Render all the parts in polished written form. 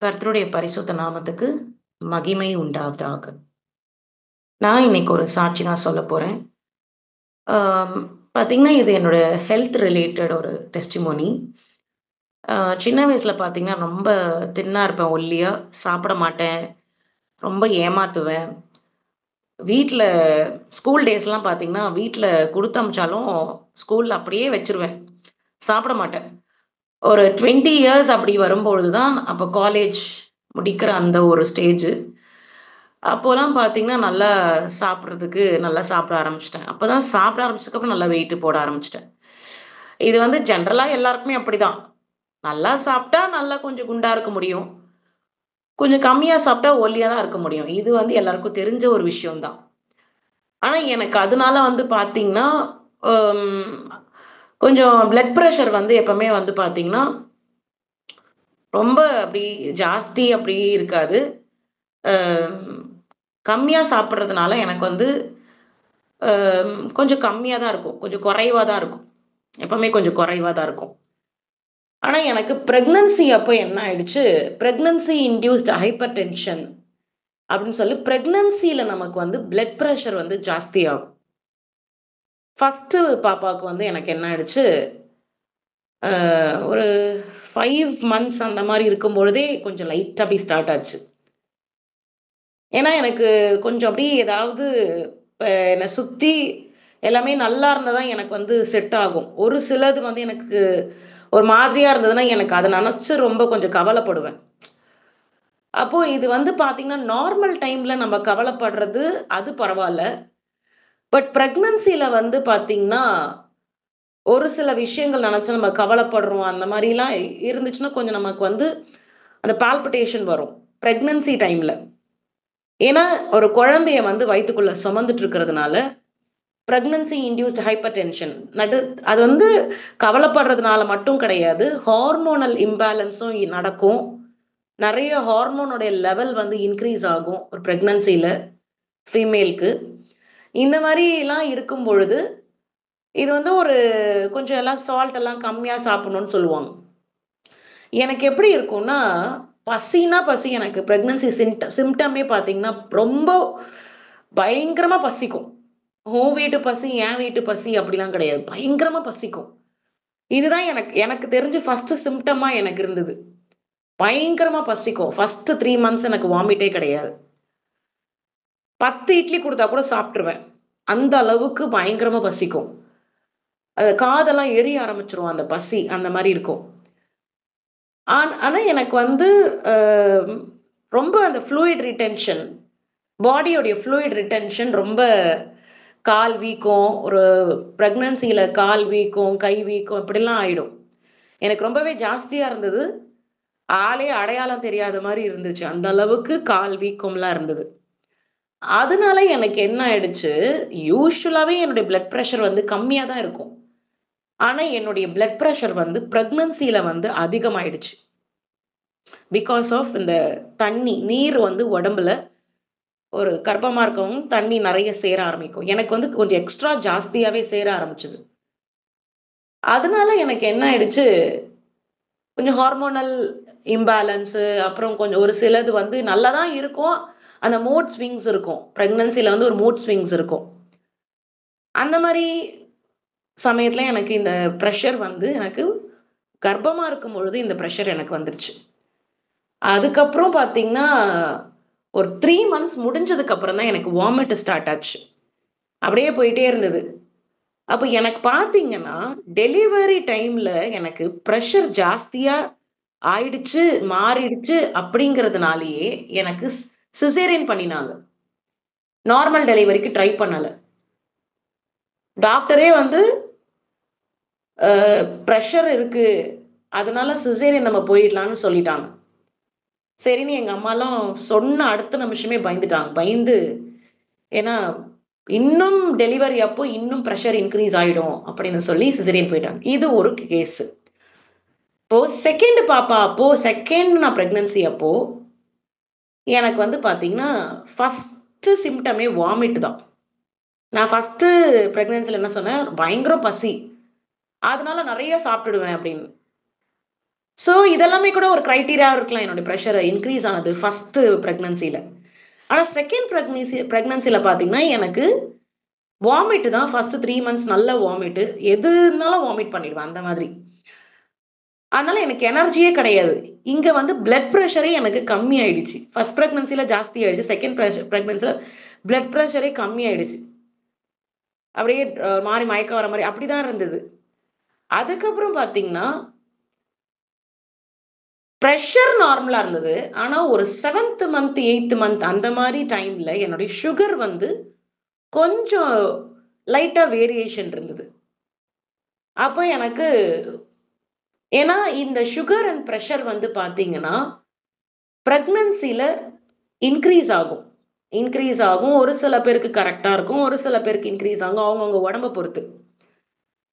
கர்த்தருடைய பரிசுத்த நாமத்துக்கு மகிமை உண்டாவதாக. நான் இன்னைக்கு ஒரு சாட்சி தான் சொல்லப் போறேன். ஆம், பார்த்தீங்கன்னா, இது என்னோட ஹெல்த் ரிலேட்டட் ஒரு டெஸ்டிமோனி. அ சின்ன வயசுல பார்த்தீங்கன்னா, ரொம்ப தின்னா இருப்பேன், ஒல்லியா. சாப்பிட மாட்டேன். ரொம்ப ஏமாத்துவேன். வீட்ல ஸ்கூல் டேஸ்லாம் பார்த்தீங்கன்னா, வீட்ல குடுத்து அனுப்பிச்சாலும் ஸ்கூல்ல அப்படியே வச்சுருவேன். சாப்பிட மாட்டேன். ஒரு 20 இயர்ஸ் அப்படி வரும்பொழுது தான், அப்ப காலேஜ் முடிக்கிற அந்த ஒரு ஸ்டேஜு. அப்போலாம் பார்த்தீங்கன்னா, நல்லா சாப்பிடுறதுக்கு நல்லா சாப்பிட ஆரம்பிச்சுட்டேன். அப்பதான் சாப்பிட ஆரம்பிச்சதுக்கப்புறம் நல்லா வெயிட் போட ஆரம்பிச்சுட்டேன். இது வந்து ஜெனரலா எல்லாருக்குமே அப்படிதான். நல்லா சாப்பிட்டா நல்லா கொஞ்சம் குண்டா இருக்க முடியும். கொஞ்சம் கம்மியா சாப்பிட்டா ஒல்லியா தான் இருக்க முடியும். இது வந்து எல்லாருக்கும் தெரிஞ்ச ஒரு விஷயம் தான். ஆனா எனக்கு அதனால வந்து பார்த்தீங்கன்னா, ம் கொஞ்சம் பிளட் பிரஷர் வந்து எப்பவுமே வந்து பார்த்தீங்கன்னா, ரொம்ப அப்படி ஜாஸ்தி அப்படி இருக்காது. அ கம்மியா சாப்பிடுறதுனால எனக்கு வந்து கொஞ்சம் கம்மியா தான் இருக்கும். கொஞ்சம் குறைவா தான் இருக்கும். எப்பவுமே கொஞ்சம் குறைவா தான் இருக்கும். ஆனா எனக்கு பிரெக்னன்சி அப்போ என்ன ஆயிடுச்சு, பிரெக்னன்சி இன்டியூஸ்ட் ஹைப்பர் டென்ஷன் அப்படின்னு சொல்லி பிரெக்னன்சில நமக்கு வந்து பிளட் பிரஷர் வந்து ஜாஸ்தி ஆகும். ஃபர்ஸ்ட்டு பாப்பாவுக்கு வந்து எனக்கு என்ன ஆயிடுச்சு, அ ஒரு 5 மந்த்ஸ் அந்த மாரி இருக்கும்பொழுதே கொஞ்சம் லைட்டா அப்படி ஸ்டார்ட் ஆச்சு. ஏன்னா எனக்கு கொஞ்சம் அப்படியே ஏதாவது என்ன சுத்தி எல்லாமே நல்லா இருந்தா தான் எனக்கு வந்து செட் ஆகும். ஒரு சிலது வந்து எனக்கு ஒரு மாதிரியா இருந்ததுன்னா, எனக்கு அத நெனச்சு ரொம்ப கொஞ்சம் கவலைப்படுவேன். அப்போ இது வந்து பார்த்தீங்கன்னா, நார்மல் டைம்ல நம்ம கவலைப்படுறது அது பரவால்ல. பட் பிரெக்னன்சில வந்து பார்த்தீங்கன்னா, ஒரு சில விஷயங்கள் நெனச்சு நம்ம கவலைப்படுறோம். அந்த மாரிலாம் இருந்துச்சுன்னா, கொஞ்சம் நமக்கு வந்து அந்த பால்பிட்டேஷன் வரும். பிரெக்னன்சி டைம்ல. ஏன்னா, ஒரு குழந்தைய வந்து வயித்துக்குள்ள சுமந்துட்டு இருக்கிறதுனால, பிரெக்னன்சி இன்டியூஸ்ட் ஹைப்பர் டென்ஷன் அது வந்து கவலைப்படுறதுனால மட்டும் கிடையாது. ஹார்மோனல் இம்பேலன்ஸும் நடக்கும். நெறைய ஹார்மோனுடைய லெவல் வந்து இன்கிரீஸ் ஆகும். ஒரு பிரெக்னன்சில ஃபீமேல்க்கு. இந்த மாரிலாம் இருக்கும் பொழுது, இது வந்து ஒரு கொஞ்சம் எல்லாம் சால்ட் எல்லாம் கம்மியா சாப்பிடணும்னு சொல்லுவாங்க. எனக்கு எப்படி இருக்கும்னா, பசினா பசி எனக்கு பிரெக்னன்சி சிம்ப்டமே பார்த்தீங்கன்னா, ரொம்ப பயங்கரமா பசிக்கும். உன் வீட்டு பசி, என் வீட்டு பசி அப்படிலாம் கிடையாது. பயங்கரமா பசிக்கும். இதுதான் எனக்கு எனக்கு தெரிஞ்சு ஃபர்ஸ்ட்டு சிம்ப்டமா எனக்கு இருந்தது. பயங்கரமா பசிக்கும். ஃபர்ஸ்ட்டு 3 மந்த்ஸ் எனக்கு வாமிட்டே கிடையாது. 10 இட்லி குடுத்தா கூட சாப்ட்டுருவேன். அந்த அளவுக்கு பயங்கரமா பசிக்கும். அது காதெல்லாம் எரிய ஆரம்பிச்சுரும் அந்த பசி, அந்த மாரி இருக்கும். ஆனா எனக்கு வந்து அ ரொம்ப அந்த ஃப்ளூயிட் ரிட்டென்ஷன் பாடியோடைய ஃப்ளூயிட் ரிட்டென்ஷன் ரொம்ப கால் வீக்கம், ஒரு பிரெக்னன்சில கால் வீக்கம், கை வீக்கம் இப்படிலாம் ஆயிடும். எனக்கு ரொம்பவே ஜாஸ்தியா இருந்தது. ஆளே அடையாளம் தெரியாத மாரி இருந்துச்சு. அந்த அளவுக்கு கால் வீக்கம்லாம் இருந்தது. அதனால எனக்கு என்ன ஆயிடுச்சு, யூசுவலாவே என்னுடைய பிளட் பிரஷர் வந்து கம்மியா தான் இருக்கும். ஆனா என்னுடைய பிளட் பிரஷர் வந்து பிரெக்னன்சில வந்து அதிகமாயிடுச்சு. பிகாஸ் ஆஃப் இந்த நீர் வந்து உடம்புல ஒரு கர்ப்பமா இருக்கவும் தண்ணி நெறைய சேர ஆரம்பிக்கும். எனக்கு வந்து கொஞ்சம் எக்ஸ்ட்ரா ஜாஸ்தியாவே சேர ஆரம்பிச்சது. அதனால எனக்கு என்ன ஆயிடுச்சு, கொஞ்சம் ஹார்மோனல் இம்பேலன்ஸு அப்புறம் கொஞ்சம் ஒரு சிலது வந்து நல்லா தான் இருக்கும். அந்த மூட் ஸ்விங்ஸ் இருக்கும். பிரெக்னன்சில வந்து ஒரு மூட் ஸ்விங்ஸ் இருக்கும். அந்த மாரி சமயத்துல எனக்கு இந்த பிரஷர் வந்து எனக்கு கர்ப்பமா இருக்கும்பொழுது இந்த பிரஷர் எனக்கு வந்துருச்சு. அதுக்கப்புறம் பார்த்தீங்கன்னா, ஒரு 3 மந்த்ஸ் முடிஞ்சதுக்கு அப்புறம் தான் எனக்கு வாமிட் ஸ்டார்ட் ஆச்சு. அப்படியே போயிட்டே இருந்தது. அப்ப எனக்கு பார்த்தீங்கன்னா, டெலிவரி டைம்ல எனக்கு பிரஷர் ஜாஸ்தியா ஆயிடுச்சு, மாறிடுச்சு அப்படிங்கிறதுனாலேயே எனக்கு சிசேரியன் பண்ணினாங்க. நார்மல் டெலிவரிக்கு ட்ரை பண்ணல. டாக்டரே வந்து பிரஷர் இருக்கு. அதனால சிசேரியன் நம்ம போயிடலாம்னு சொல்லிட்டாங்க. சரின்னு எங்க அம்மாலாம் சொன்ன அடுத்த நிமிஷமே பயந்துட்டாங்க. பயந்து ஏன்னா, இன்னும் டெலிவரி அப்போ இன்னும் பிரஷர் இன்கிரீஸ் ஆயிடும் அப்படின்னு சொல்லி சிசேரியன் போயிட்டாங்க. இது ஒரு கேஸு. இப்போ 2nd பாப்பா அப்போ 2nd நான் பிரெக்னன்சி அப்போ, எனக்கு வந்து பார்த்தீங்கன்னா, ஃபர்ஸ்ட்டு சிம்ப்டமே வாமிட் தான். நான் ஃபர்ஸ்ட்டு பிரெக்னன்சில என்ன சொன்னேன், பயங்கர பசி. அதனால நெறைய சாப்பிட்டுடுவேன் அப்படின்னு. ஸோ இதெல்லாமே கூட ஒரு கிரைட்டீரியா இருக்கலாம் என்னோட ப்ரெஷர் இன்க்ரீஸ் ஆனது ஃபர்ஸ்ட் ப்ரெக்னன்சியில். ஆனால் செகண்ட் ப்ரெக்னன்சியில் பார்த்தீங்கன்னா எனக்கு வாமிட் தான் ஃபர்ஸ்ட் 3 மந்த்ஸ் நல்ல வாமிட்டு. எது இருந்தாலும் வாமிட் பண்ணிடுவேன் அந்த மாதிரி. அதனால எனக்கு எனர்ஜியே கிடையாது. இங்க வந்து பிளட் பிரஷரே எனக்கு கம்மி ஆயிடுச்சு. ஃபர்ஸ்ட் பிரெக்னன்சில ஜாஸ்தி ஆயிடுச்சு. செகண்ட் பிரெக்னன்சில பிளட் பிரஷரே கம்மி ஆயிடுச்சு. அப்படியே மாறி மயக்கம் வர மாரி அப்படிதான் இருந்தது. அதுக்கப்புறம் பார்த்தீங்கன்னா, பிரஷர் நார்மலா இருந்தது. ஆனா ஒரு 7த் மந்த், 8த் மந்த் அந்த மாரி டைம்ல என்னுடைய சுகர் வந்து கொஞ்சம் லைட்டா வேரியேஷன் இருந்தது. அப்ப எனக்கு ஏன்னா இந்த சுகர் அண்ட் பிரஷர் வந்து பார்த்தீங்கன்னா, பிரெக்னன்சில இன்க்ரீஸ் ஆகும். இன்க்ரீஸ் ஆகும். ஒரு சில பேருக்கு கரெக்ட்டா இருக்கும். ஒரு சில பேருக்கு இன்க்ரீஸ் ஆகும். அவங்கவங்க உடம்ப பொறுத்து.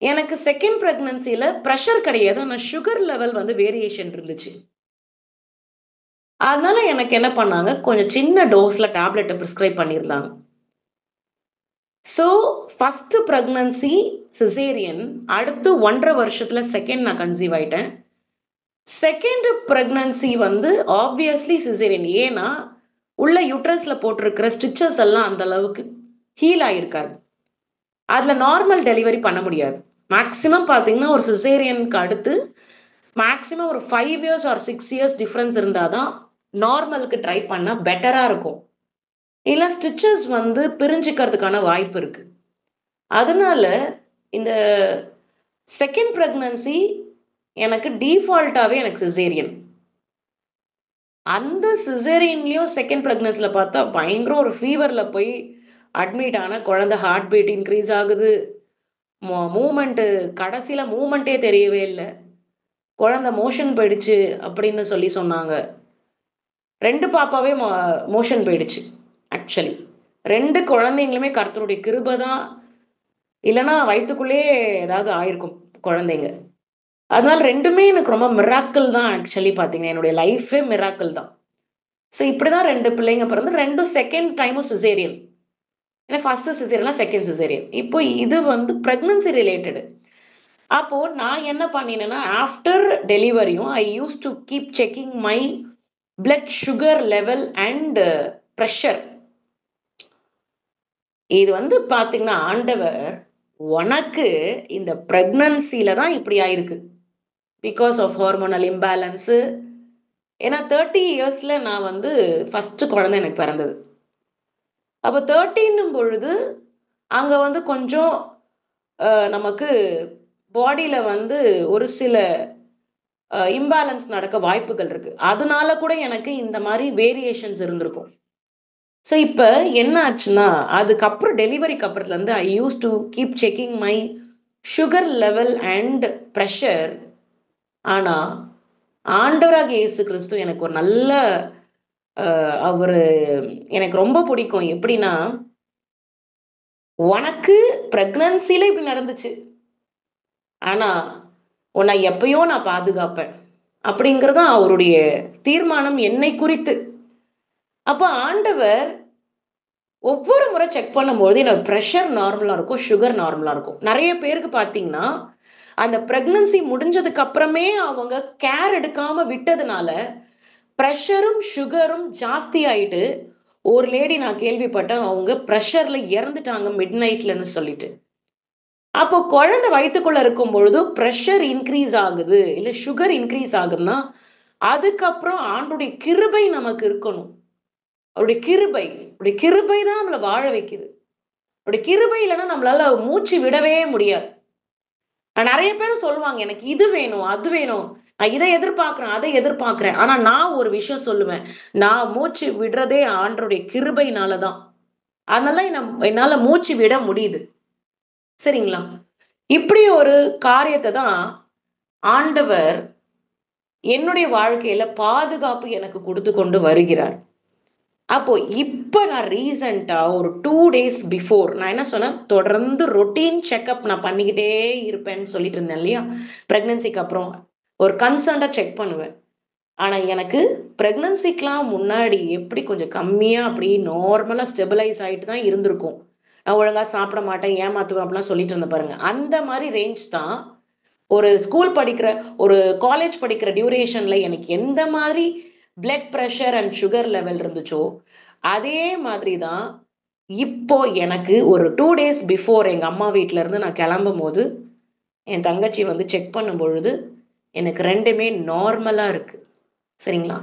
எனக்கு செகண்ட் பிரெக்னன்சில பிரஷர் கிடையாது. ஆனா சுகர் லெவல் வந்து வேரியேஷன் இருந்துச்சு. அதனால எனக்கு என்ன பண்ணாங்க, கொஞ்சம் சின்ன டோஸ்ல டேப்லெட்ட பிரிஸ்கிரைப் பண்ணியிருந்தாங்க. So, first pregnancy caesarean. அடுத்து 1 1/2 வருஷத்துல செகண்ட் நான் கன்சீவ் ஆயிட்டேன். செகண்ட் பிரெக்னன்சி வந்து ஆப்வியஸ்லி சிசேரியன். ஏன்னா, உள்ள யுட்ரஸ்ல போட்டிருக்கிற ஸ்டிச்சஸ் எல்லாம் அந்த அளவுக்கு ஹீல் ஆயிருக்காது. அதுல நார்மல் டெலிவரி பண்ண முடியாது. மேக்ஸிமம் பார்த்தீங்கன்னா, ஒரு சிசேரியனுக்கு அடுத்து மேக்ஸிமம் ஒரு 5 இயர்ஸ் ஆர் 6 இயர்ஸ் டிஃபரன்ஸ் இருந்தா தான் நார்மலுக்கு ட்ரை பண்ணா பெட்டரா இருக்கும். இல்ல ஸ்டிச்சஸ் வந்து பிரிஞ்சுக்கிறதுக்கான வாய்ப்பு இருக்கு. அதனால இந்த செகண்ட் பிரெக்னன்சி எனக்கு டிஃபால்ட்டாவே எனக்கு சிசேரியன். அந்த சிசேரியன்லயும் செகண்ட் பிரெக்னன்சில பார்த்தா பயங்கர ஒரு ஃபீவர்ல போய் அட்மிட் ஆன குழந்தை ஹார்ட் பீட் இன்க்ரீஸ் ஆகுது. மூவ்மெண்ட் கடைசியில மூவ்மெண்ட்டே தெரியவே இல்ல. குழந்தை மோஷன் போயிடுச்சு அப்படின்னு சொல்லி சொன்னாங்க. 2 பாப்பாவே மோஷன் போயிடுச்சு ஆக்சுவலி. 2 குழந்தைங்களுமே கர்த்தருடைய கிருபை தான். இல்லன்னா வயித்துக்குள்ளேயே ஏதாவது ஆயிருக்கும் குழந்தைங்க. அதனால 2மே எனக்கு ரொம்ப மிராக்கிள் தான் ஆக்சுவலி பார்த்தீங்கன்னா. என்னுடைய லைஃபே மிராக்கிள் தான். ஸோ இப்படிதான் 2 பிள்ளைங்க பிறந்து 2ம் செகண்ட் டைமும் சிசேரியன். ஏன்னா ஃபர்ஸ்ட் சிசேரியனா, செகண்ட் சிசேரியன். இப்போ இது வந்து பிரெக்னன்சி ரிலேட்டடு. அப்போ நான் என்ன பண்ணினேன்னா, ஆஃப்டர் டெலிவரியும் ஐ used to keep checking my blood sugar level and pressure. இது வந்து பார்த்தீங்கன்னா, ஆண்டவர் உனக்கு இந்த பிரெக்னன்சில தான் இப்படி ஆயிருக்கு. Because of hormonal imbalance. ஏன்னா 30 இயர்ஸ்ல நான் வந்து ஃபர்ஸ்ட் குழந்தை எனக்கு பிறந்தது. அப்போ 30ன்னும் பொழுது, அங்க வந்து கொஞ்சம் நமக்கு பாடியில வந்து ஒரு சில இம்பேலன்ஸ் நடக்க வாய்ப்புகள் இருக்கு. அதனால கூட எனக்கு இந்த மாரி வேரியேஷன்ஸ் இருந்திருக்கும். ஸோ இப்ப என்ன ஆச்சுன்னா, அதுக்கப்புறம் டெலிவரிக்கு அப்புறத்துலருந்து I used to keep checking my sugar level and pressure. ஆனா, ஆண்டவராகிய இயேசு கிறிஸ்து எனக்கு ஒரு நல்ல அவரு எனக்கு ரொம்ப பிடிக்கும். எப்படின்னா, "உனக்கு பிரெக்னன்சில இப்படி நடந்துச்சு. ஆனா, உன்னை எப்பயோ நான் பாதுகாப்பேன்." அப்படிங்கிறது தான் அவருடைய தீர்மானம் என்னை குறித்து. அப்ப ஆண்டவர் ஒவ்வொரு முறை செக் பண்ணும்போது என்னோட பிரஷர் நார்மலா இருக்கும், சுகர் நார்மலா இருக்கும். நெறைய பேருக்கு பார்த்தீங்கன்னா, அந்த பிரெக்னன்சி முடிஞ்சதுக்கு அப்புறமே அவங்க கேர் எடுக்காம விட்டதுனால, பிரஷரும், சுகரும் ஜாஸ்தி ஆயிட்டு, ஒரு லேடி நான் கேள்விப்பட்டேன். அவங்க பிரஷர்ல இறந்துட்டாங்க மிட் நைட்லன்னு சொல்லிட்டு. அப்போ குழந்தை வயித்துக்குள்ள இருக்கும் பொழுது பிரஷர் இன்கிரீஸ் ஆகுது, இல்ல சுகர் இன்கிரீஸ் ஆகுதுன்னா, அதுக்கப்புறம் ஆண்டவருடைய கிருபை நமக்கு இருக்கணும். அவருடைய கிருபை. அவருடைய கிருபை தான் நம்மள வாழ வைக்குது. அவருடைய கிருபை இல்லன்னா நம்மளால மூச்சு விடவே முடியாது. நெறைய பேரு சொல்லுவாங்க, "எனக்கு இது வேணும், அது வேணும். நான் இத எதிர்பார்க்கிறேன், அதை எதிர்பார்க்கிறேன்." ஆனா நான் ஒரு விஷயம் சொல்லுவேன். நான் மூச்சு விடுறதே ஆண்டவருடைய கிருபையினால தான். அதனால என்னால மூச்சு விட முடியுது. சரிங்களா? இப்படி ஒரு காரியத்த தான் ஆண்டவர் என்னுடைய வாழ்க்கையில பாதுகாப்பு எனக்கு குடுத்து கொண்டு வருகிறார். அப்போ இப்ப நான் ரீசென்ட்டா ஒரு 2 டேஸ் பிஃபோர் நான் என்ன சொன்னேன், தொடர்ந்து ரொட்டீன் செக்கப் நான் பண்ணிக்கிட்டே இருப்பேன்னு சொல்லிட்டு இருந்தேன் இல்லையா? பிரெக்னன்சிக்கு அப்புறம் ஒரு கன்சர்ன்டா செக் பண்ணுவேன். ஆனா எனக்கு பிரெக்னன்சிக்குலாம் முன்னாடி எப்படி கொஞ்சம் கம்மியா அப்படியே நார்மலா ஸ்டெபிலைஸ் ஆயிட்டு தான் இருந்திருக்கும். நான் ஒழுங்கா சாப்பிட மாட்டேன், ஏமாத்துவேன் அப்படிலாம் சொல்லிட்டு இருந்தேன் பாருங்க. அந்த மாரி ரேஞ்ச் தான் ஒரு ஸ்கூல் படிக்கிற ஒரு காலேஜ் படிக்கிற டியூரேஷன்ல எனக்கு எந்த மாதிரி blood pressure and sugar level இருந்துச்சோ அதே மாதிரி தான் இப்போ எனக்கு ஒரு 2 days பிஃபோர் எங்க அம்மா வீட்ல இருந்து நான் கிளம்பும் போது என் தங்கச்சி வந்து செக் பண்ணும் பொழுது எனக்கு ரெண்டுமே நார்மலா இருக்கு. சரிங்களா?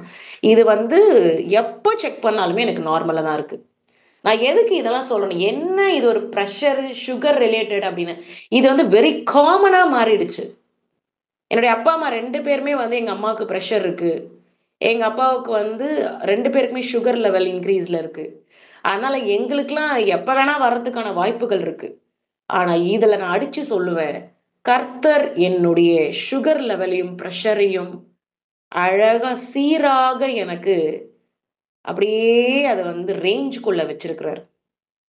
இது வந்து எப்போ செக் பண்ணாலுமே எனக்கு நார்மலா தான் இருக்கு. நான் எதுக்கு இதெல்லாம் சொல்றேன்? என்ன இது ஒரு பிரஷர், சுகர் ரிலேட்டட் அப்படின்னு. இது வந்து வெரி காமனா மாறிடுச்சு. என்னுடைய அப்பா, அம்மா 2 பேருமே வந்து எங்க அம்மாவுக்கு பிரஷர் இருக்கு. எங்க அப்பாவுக்கு வந்து 2 பேருக்குமே சுகர் லெவல் இன்க்ரீஸ்ல இருக்கு. அதனால எங்களுக்கெல்லாம் எப்ப வேணா வர்றதுக்கான வாய்ப்புகள் இருக்கு. ஆனா இதுல நான் அடிச்சு சொல்லுவேன். கர்த்தர் என்னுடைய சுகர் லெவலையும், பிரஷரையும் அழகா சீராக எனக்கு அப்படியே அத வந்து ரேஞ்சுக்குள்ள வச்சிருக்கிறாரு.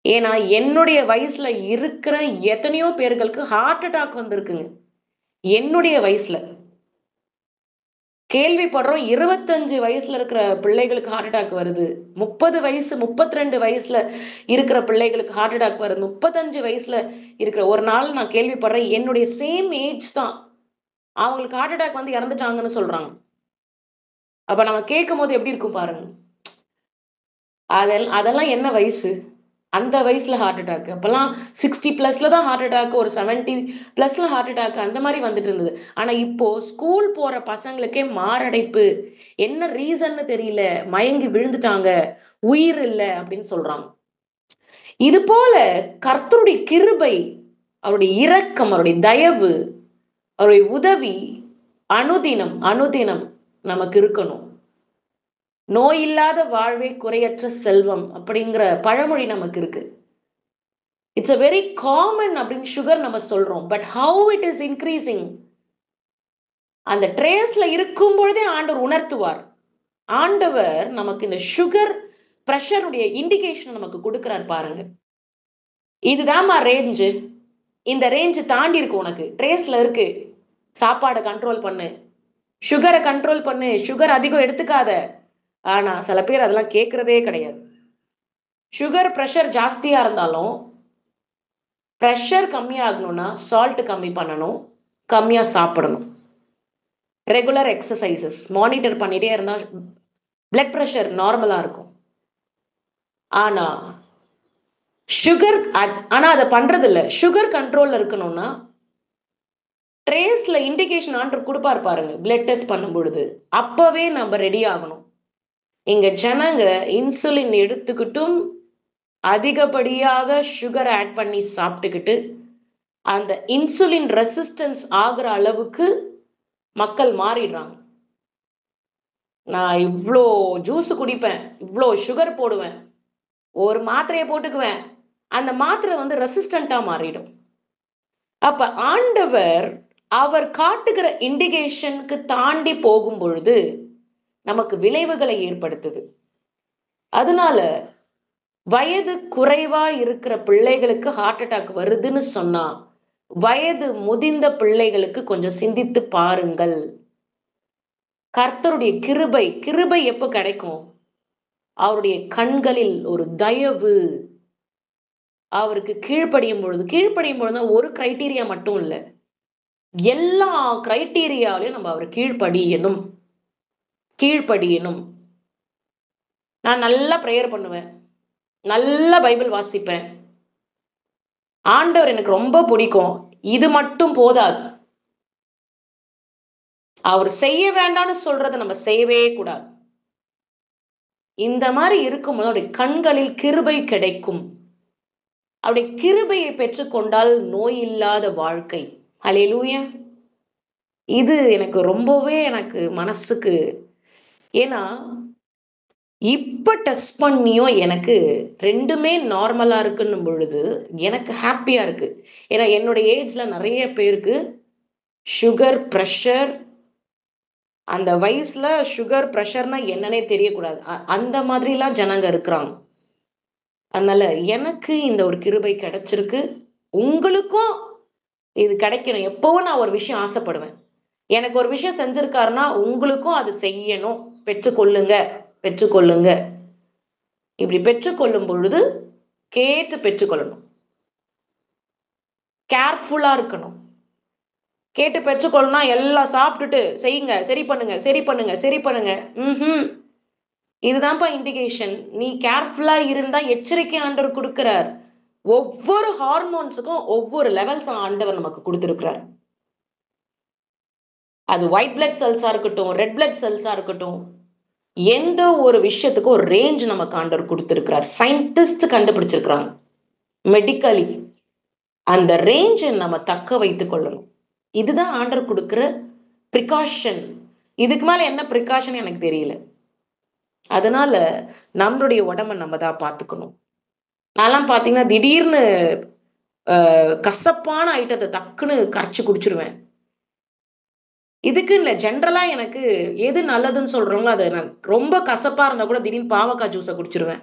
ஏன்னா, என்னுடைய வயசுல இருக்கிற எத்தனையோ பேர்களுக்கு ஹார்ட் அட்டாக் வந்திருக்குங்க. என்னுடைய வயசுல. கேள்விப்படுறோம் 25 வயசுல இருக்கிற பிள்ளைகளுக்கு ஹார்ட் அட்டாக் வருது. 30 வயசு, 32 வயசுல இருக்கிற பிள்ளைகளுக்கு ஹார்ட் அட்டாக் வருது. 35 வயசுல இருக்கிற ஒரு நாள் நான் கேள்விப்படுறேன், என்னுடைய சேம் ஏஜ் தான். அவங்களுக்கு ஹார்ட் அட்டாக் வந்து இறந்துட்டாங்கன்னு சொல்றாங்க. அப்ப நம்ம கேட்கும்போது எப்படி இருக்கும் பாருங்க. அதெல்லாம் என்ன வயசு? அந்த வயசுல ஹார்ட் அட்டாக். அப்பல்லாம் 60 பிளஸ்ல தான் ஹார்ட் அட்டாக், ஒரு 70 பிளஸ்ல ஹார்ட் அட்டாக் அந்த மாரி வந்துட்டு இருந்தது. ஆனா இப்போ ஸ்கூல் போற பசங்களுக்கே மாரடைப்பு. என்ன ரீசன்னு தெரியல. மயங்கி விழுந்துட்டாங்க. உயிர் இல்ல அப்படின்னு சொல்றாங்க. இது போல கர்த்தருடைய கிருபை, அவருடைய இரக்கம், அவருடைய தயவு, அவருடைய உதவி அனுதினம், அனுதினம் நமக்கு இருக்கணும். நோய் இல்லாத வாழ்வே குறையற்ற செல்வம் அப்படிங்கிற பழமொழி நமக்கு இருக்கு. இட்ஸ் a வெரி காமன் அப்படின்னு சுகர் நம்ம சொல்றோம். But how it is increasing. அந்த ட்ரேஸ்ல இருக்கும் பொழுதே ஆண்டவர் உணர்த்துவார். ஆண்டவர் நமக்கு இந்த சுகர், பிரஷருடைய இண்டிகேஷன் நமக்கு கொடுக்கிறார் பாருங்க. இதுதாம்மா ரேஞ்சு. இந்த ரேஞ்சு தாண்டி இருக்கு உனக்கு. ட்ரேஸ்ல இருக்கு. சாப்பாட கண்ட்ரோல் பண்ணு. சுகர கண்ட்ரோல் பண்ணு. சுகர் அதிகம் எடுத்துக்காத. ஆனா சில பேர் அதெல்லாம் கேட்கிறதே கிடையாது. சுகர், பிரஷர் ஜாஸ்தியா இருந்தாலும் பிரஷர் கம்மியாகணும்னா சால்ட் கம்மி பண்ணணும். கம்மியா சாப்பிடணும். ரெகுலர் எக்ஸர்சைசஸ் மானிட்டர் பண்ணிட்டே இருந்தா பிளட் பிரஷர் நார்மலா இருக்கும். ஆனா சுகர் ஆனா அத பண்றது இல்ல. சுகர் கண்ட்ரோல்ல இருக்கணும்னா ட்ரேஸ்ல இண்டிகேஷன் ஆண்டவர் குடுப்பார் பாருங்க. பிளட் டெஸ்ட் பண்ணும் பொழுது. அப்பவே நம்ம ரெடி ஆகணும். இங்க ஜனங்க இன்சுலின் எடுத்துக்கிட்டும் அதிகப்படியாக சுகர் ஆட் பண்ணி சாப்பிட்டுக்கிட்டு அந்த இன்சுலின் ரெசிஸ்டன்ஸ் ஆகுற அளவுக்கு மக்கள் மாறிடுறாங்க. நான் இவ்ளோ ஜூஸ் குடிப்பேன். இவ்ளோ சுகர் போடுவேன். ஒரு மாத்திரைய போட்டுக்குவேன். அந்த மாத்திரை வந்து ரெசிஸ்டன்ட்டா மாறிடும். அப்ப ஆண்டவர் அவர் காட்டுகிற இண்டிகேஷனுக்கு தாண்டி போகும் பொழுது நமக்கு விளைவுகளை ஏற்படுத்துது. அதனால வயது குறைவா இருக்கிற பிள்ளைகளுக்கு ஹார்ட் அட்டாக் வருதுன்னு சொன்னா, வயது முதிர்ந்த பிள்ளைகளுக்கு கொஞ்சம் சிந்தித்து பாருங்கள். கர்த்தருடைய கிருபை, கிருபை எப்ப கிடைக்கும்? அவருடைய கண்களில் ஒரு தயவு. அவருக்கு கீழ்ப்படியும் பொழுது கீழ்ப்படியும் பொழுது ஒரு கிரைட்டீரியா மட்டும் இல்ல. எல்லா கிரைட்டீரியாலயும் நம்ம அவர் கீழ்ப்படியணும். கீழ்ப்படியணும். நான் நல்லா பிரேயர் பண்ணுவேன். நல்லா பைபிள் வாசிப்பேன். ஆண்டவர் எனக்கு ரொம்ப பிடிக்கும். இது மட்டும் போதாது. அவர் செய்ய வேண்டாம்னு சொல்றத நம்ம செய்யவே கூடாது. இந்த மாதிரி இருக்கும்போது அவருடைய கண்களில் கிருபை கிடைக்கும். அவருடைய கிருபையை பெற்றுக்கொண்டால் நோய் இல்லாத வாழ்க்கை. ஹல்லேலூயா. இது எனக்கு ரொம்பவே எனக்கு மனசுக்கு ஏன்னா இப்ப டெஸ்ட் பண்ணியும் எனக்கு 2மே நார்மலா இருக்குன்னும் பொழுது எனக்கு ஹாப்பியா இருக்கு. ஏன்னா என்னுடைய ஏஜ்ல நிறைய பேருக்கு சுகர், பிரஷர் அந்த வயசுல சுகர், பிரஷர்னா என்னன்னே தெரியக்கூடாது. அந்த மாதிரிலாம் ஜனங்க இருக்கிறாங்க. அதனால எனக்கு இந்த ஒரு கிருபை கிடைச்சிருக்கு. உங்களுக்கும் இது கிடைக்கணும். எப்பவும் நான் ஒரு விஷயம் ஆசைப்படுவேன். எனக்கு ஒரு விஷயம் செஞ்சிருக்காருன்னா, உங்களுக்கும் அது செய்யணும். பெற்றுக்கொள்ளுங்க, பெற்றுக்கொள்ளுங்க. இப்படி பெற்றுக்கொள்ளும் பொழுது கேட்டு பெற்றுக்கொள்ளணும். கேர்ஃபுல்லா இருக்கணும். கேட்டு பெற்றுக்கொள்ளணும் எல்லாம் சாப்பிட்டுட்டு செய்யுங்க, சரி பண்ணுங்க, சரி பண்ணுங்க, சரி பண்ணுங்க. ம்ஹ்ம். இதுதான்ப்பா இண்டிகேஷன். நீ கேர்ஃபுல்லா இருந்தா எச்சரிக்கை ஆண்டவர் குடுக்கிறார். ஒவ்வொரு ஹார்மோன்ஸுக்கும் ஒவ்வொரு லெவல்ஸ் ஆண்டவர் நமக்கு குடுத்திருக்கிறார். அது ஒயிட் பிளட் செல்ஸா இருக்கட்டும், ரெட் பிளட் செல்ஸா இருக்கட்டும். எந்த ஒரு விஷயத்துக்கும் ஒரு ரேஞ்ச் நமக்கு ஆண்டவர் குடுத்திருக்கிறார். சயின்டிஸ்ட் கண்டுபிடிச்சிருக்கிறாங்க. மெடிக்கலி. அந்த ரேஞ்ச நம்ம தக்க வைத்துக் கொள்ளணும். இதுதான் ஆண்டவர் குடுக்கிற பிரிகாஷன். இதுக்கு மேல என்ன பிரிகாஷன் எனக்கு தெரியல. அதனால நம்மளுடைய உடம்ப நம்ம தான் பார்த்துக்கணும். நான்லாம் பார்த்தீங்கன்னா, திடீர்னு கசப்பான ஐட்டத்த டக்குன்னு கரைச்சு குடிச்சுருவேன். இதுக்குன்னு இல்ல. ஜென்ரலா எனக்கு எது நல்லதுன்னு சொல்றாங்களோ, அத நான் ரொம்ப கசப்பா இருந்தா கூட திடீர்னு பாவக்காய் ஜூஸ குடிச்சுருவேன்.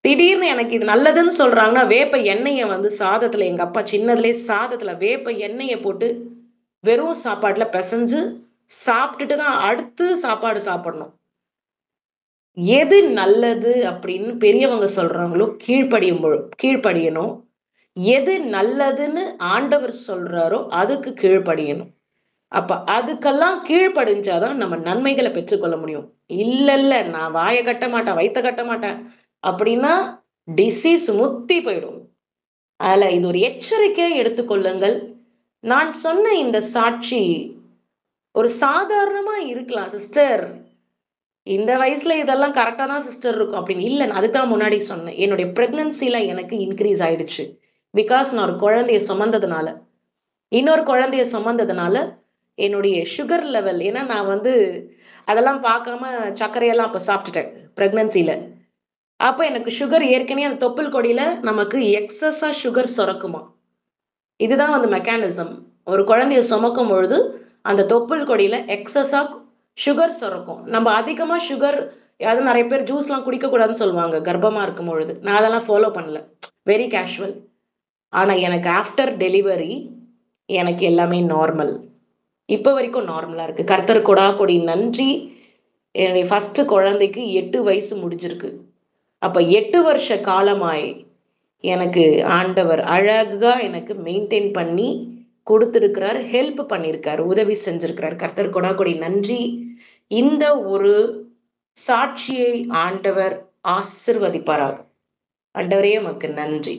திடீர்னு எனக்கு இது நல்லதுன்னு சொல்றாங்கன்னா, வேப்ப எண்ணெய வந்து சாதத்துல எங்க அப்பா சின்னதுலயே சாதத்துல வேப்ப எண்ணெய போட்டு வெறும் சாப்பாட்டுல பெசஞ்சு சாப்பிட்டுட்டு தான் அடுத்து சாப்பாடு சாப்பிடணும். எது நல்லது அப்படின்னு பெரியவங்க சொல்றாங்களோ கீழ்ப்படியணும். எது நல்லதுன்னு ஆண்டவர் சொல்றாரோ அதுக்கு கீழ்ப்படியணும். அப்ப அதுக்கெல்லாம் கீழ்ப்படிஞ்சா தான் நம்ம நன்மைகள பெற்றுக்கொள்ள முடியும். இல்ல நான் வாய கட்ட மாட்டேன், வயித்த கட்ட மாட்டேன் அப்படின்னா டிசீஸ் முத்தி போயிடும். அதுல இது ஒரு எச்சரிக்கையா எடுத்துக்கொள்ளுங்கள். நான் சொன்ன இந்த சாட்சி ஒரு சாதாரணமா இருக்கலாம். சிஸ்டர் இந்த வயசுல இதெல்லாம் கரெக்ட்டா தான் சிஸ்டர் இருக்கும் அப்படின்னு. இல்ல நான் அதுதான் முன்னாடி சொன்னேன். என்னுடைய பிரெக்னன்சில எனக்கு இன்கிரீஸ் ஆயிடுச்சு. பிகாஸ் நான் ஒரு குழந்தைய சுமந்ததுனால. இன்னொரு குழந்தைய சுமந்ததுனால, என்னுடைய சுகர் லெவல் ஏன்னா நான் வந்து அதெல்லாம் பார்க்காம சர்க்கரையெல்லாம் அப்ப சாப்பிட்டுட்டேன், பிரெக்னன்சில. அப்ப எனக்கு சுகர் ஏற்கனவே அந்த தொப்புள் கொடியில நமக்கு எக்ஸஸா சுகர் சுரக்குமாம். இதுதான் வந்து மெக்கானிசம். ஒரு குழந்தைய சுமக்கும் பொழுது, அந்த தொப்புள் கொடியில எக்ஸஸா சுகர் சுரக்கும். நம்ம அதிகமா சுகர் அதாவது நெறைய பேர் ஜூஸ்லாம் குடிக்கக்கூடாதுன்னு சொல்லுவாங்க, கர்ப்பமா இருக்கும் பொழுது. நான் அதெல்லாம் ஃபாலோ பண்ணல. Very casual. ஆனா எனக்கு ஆஃப்டர் டெலிவரி எனக்கு எல்லாமே நார்மல். இப்ப வரைக்கும் நார்மலா இருக்கு. கர்த்தர் கொடாக்கொடி நன்றி. என்னுடைய ஃபர்ஸ்ட் குழந்தைக்கு 8 வயசு முடிஞ்சிருக்கு. அப்ப 8 வருஷ காலமாய் எனக்கு ஆண்டவர் அழகா எனக்கு மெயின்டெயின் பண்ணி குடுத்திருக்கிறார். ஹெல்ப் பண்ணியிருக்காரு. உதவி செஞ்சிருக்கிறார். கர்த்தர் கொடாக்கொடி நன்றி. இந்த ஒரு சாட்சியை ஆண்டவர் ஆசிர்வதிப்பாராக. ஆண்டவரே உமக்கு நன்றி.